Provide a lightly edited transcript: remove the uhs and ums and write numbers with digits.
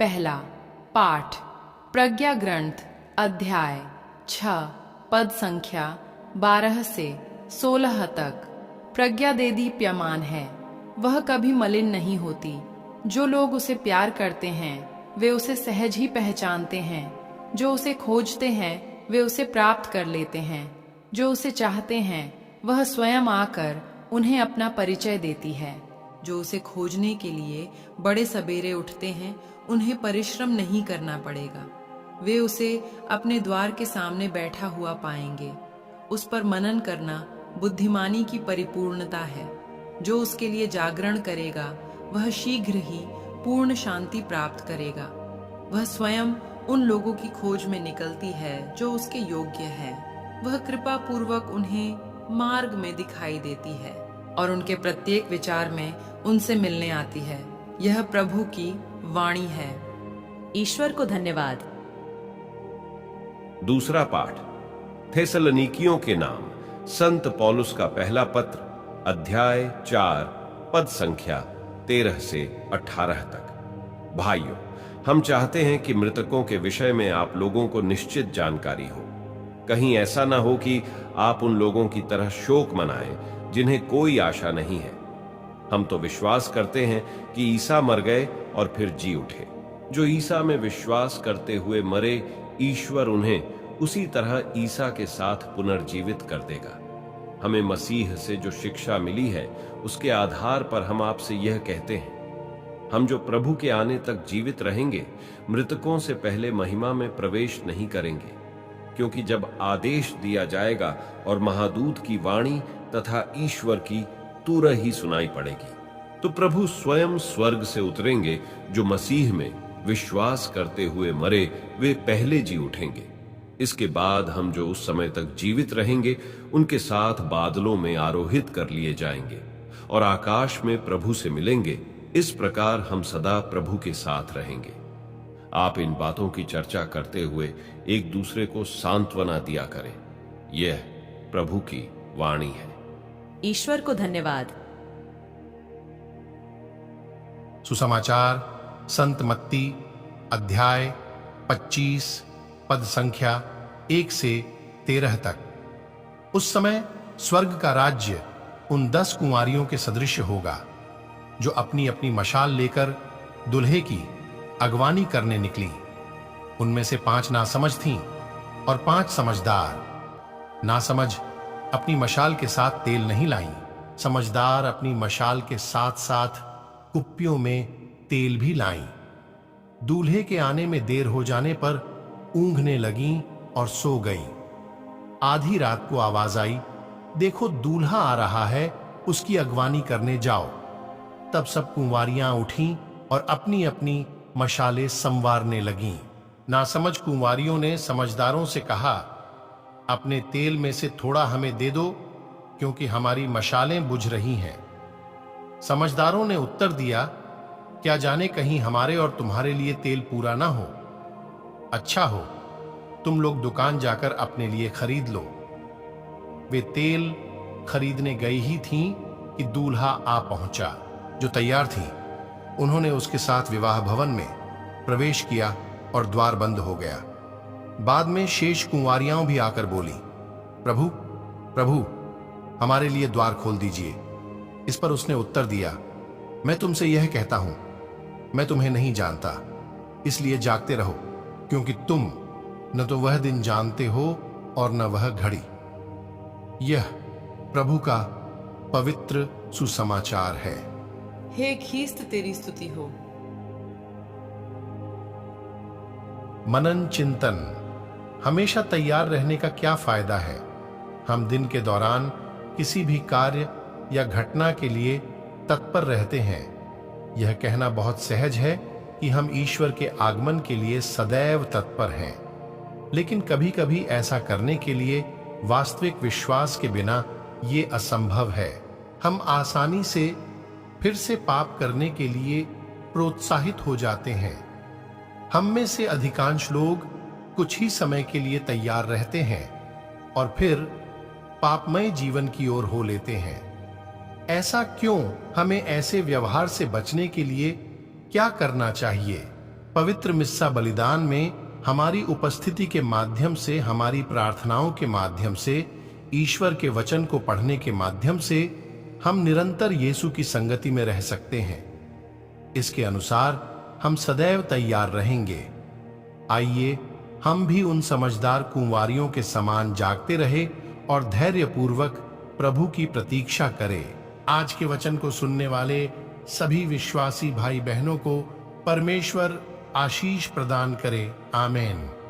पहला पाठ प्रज्ञा ग्रंथ अध्याय 6 पद संख्या 12 से 16 तक। प्रज्ञा देदीप्यमान है, वह कभी मलिन नहीं होती। जो लोग उसे प्यार करते हैं वे उसे सहज ही पहचानते हैं। जो उसे खोजते हैं वे उसे प्राप्त कर लेते हैं। जो उसे चाहते हैं वह स्वयं आकर उन्हें अपना परिचय देती है। जो उसे खोजने के लिए बड़े सबेरे उठते हैं उन्हें परिश्रम नहीं करना पड़ेगा। वे उसे अपने द्वार के सामने बैठा हुआ पाएंगे। उस पर मनन करना बुद्धिमानी की परिपूर्णता है। जो उसके लिए जागरण करेगा वह शीघ्र ही पूर्ण शांति प्राप्त करेगा। वह स्वयं उन लोगों की खोज में निकलती है जो उसके योग्य है। वह कृपा पूर्वक उन्हें मार्ग में दिखाई देती है और उनके प्रत्येक विचार में उनसे मिलने आती है। यह प्रभु की वाणी है। ईश्वर को धन्यवाद। दूसरा पाठ थेसलनीकियों के नाम संत पौलुस का पहला पत्र अध्याय 4 पद संख्या 13 से 18 तक। भाइयों, हम चाहते हैं कि मृतकों के विषय में आप लोगों को निश्चित जानकारी हो। कहीं ऐसा ना हो कि आप उन लोगों की तरह शोक मनाएं जिन्हें कोई आशा नहीं है। हम तो विश्वास करते हैं कि ईसा मर गए और फिर जी उठे। जो ईसा में विश्वास करते हुए मरे, ईश्वर उन्हें उसी तरह ईसा के साथ पुनर्जीवित कर देगा। हमें मसीह से जो शिक्षा मिली है उसके आधार पर हम आपसे यह कहते हैं, हम जो प्रभु के आने तक जीवित रहेंगे मृतकों से पहले महिमा में प्रवेश नहीं करेंगे। क्योंकि जब आदेश दिया जाएगा और महादूत की वाणी तथा ईश्वर की तुरही सुनाई पड़ेगी, तो प्रभु स्वयं स्वर्ग से उतरेंगे। जो मसीह में विश्वास करते हुए मरे वे पहले जी उठेंगे। इसके बाद हम जो उस समय तक जीवित रहेंगे उनके साथ बादलों में आरोहित कर लिए जाएंगे और आकाश में प्रभु से मिलेंगे। इस प्रकार हम सदा प्रभु के साथ रहेंगे। आप इन बातों की चर्चा करते हुए एक दूसरे को सांत्वना दिया करें। यह प्रभु की वाणी है। ईश्वर को धन्यवाद। सुसमाचार संत मत्ती अध्याय 25 पद संख्या 1 से 13 तक। उस समय स्वर्ग का राज्य उन 10 कुंवारियों के सदृश होगा जो अपनी अपनी मशाल लेकर दुल्हे की अगवानी करने निकली। उनमें से 5 नासमझ थीं और 5 समझदार। नासमझ अपनी मशाल के साथ तेल नहीं लाईं, समझदार अपनी मशाल के साथ साथ कुप्पियों में तेल भी लाईं। दूल्हे के आने में देर हो जाने पर ऊँघने लगीं और सो गईं। आधी रात को आवाज आई, देखो दूल्हा आ रहा है, उसकी अगवानी करने जाओ। तब सब कुंवारियां उठीं और अपनी अपनी मशालें संवारने लगीं। नासमझ कुंवारियों ने समझदारों से कहा, अपने तेल में से थोड़ा हमें दे दो, क्योंकि हमारी मशालें बुझ रही हैं। समझदारों ने उत्तर दिया, क्या जाने कहीं हमारे और तुम्हारे लिए तेल पूरा ना हो। अच्छा हो, तुम लोग दुकान जाकर अपने लिए खरीद लो। वे तेल खरीदने गई ही थीं कि दूल्हा आ पहुंचा। जो तैयार थी उन्होंने उसके साथ विवाह भवन में प्रवेश किया और द्वार बंद हो गया। बाद में शेष कुंवारियां भी आकर बोली, प्रभु प्रभु, हमारे लिए द्वार खोल दीजिए। इस पर उसने उत्तर दिया, मैं तुमसे यह कहता हूं, मैं तुम्हें नहीं जानता। इसलिए जागते रहो, क्योंकि तुम न तो वह दिन जानते हो और न वह घड़ी। यह प्रभु का पवित्र सुसमाचार है। हे ख्रीस्त तेरी स्तुति हो। मनन चिंतन। हमेशा तैयार रहने का क्या फायदा है। हम दिन के दौरान किसी भी कार्य या घटना के लिए तत्पर रहते हैं। यह कहना बहुत सहज है कि हम ईश्वर के आगमन के लिए सदैव तत्पर हैं, लेकिन कभी कभी ऐसा करने के लिए वास्तविक विश्वास के बिना ये असंभव है। हम आसानी से फिर से पाप करने के लिए प्रोत्साहित हो जाते हैं। हम में से अधिकांश लोग कुछ ही समय के लिए तैयार रहते हैं और फिर पापमय जीवन की ओर हो लेते हैं। ऐसा क्यों? हमें ऐसे व्यवहार से बचने के लिए क्या करना चाहिए? पवित्र मिस्सा बलिदान में हमारी उपस्थिति के माध्यम से, हमारी प्रार्थनाओं के माध्यम से, ईश्वर के वचन को पढ़ने के माध्यम से हम निरंतर यीशु की संगति में रह सकते हैं। इसके अनुसार हम सदैव तैयार रहेंगे। आइए हम भी उन समझदार कुंवारियों के समान जागते रहे और धैर्यपूर्वक प्रभु की प्रतीक्षा करें। आज के वचन को सुनने वाले सभी विश्वासी भाई बहनों को परमेश्वर आशीष प्रदान करे। आमीन।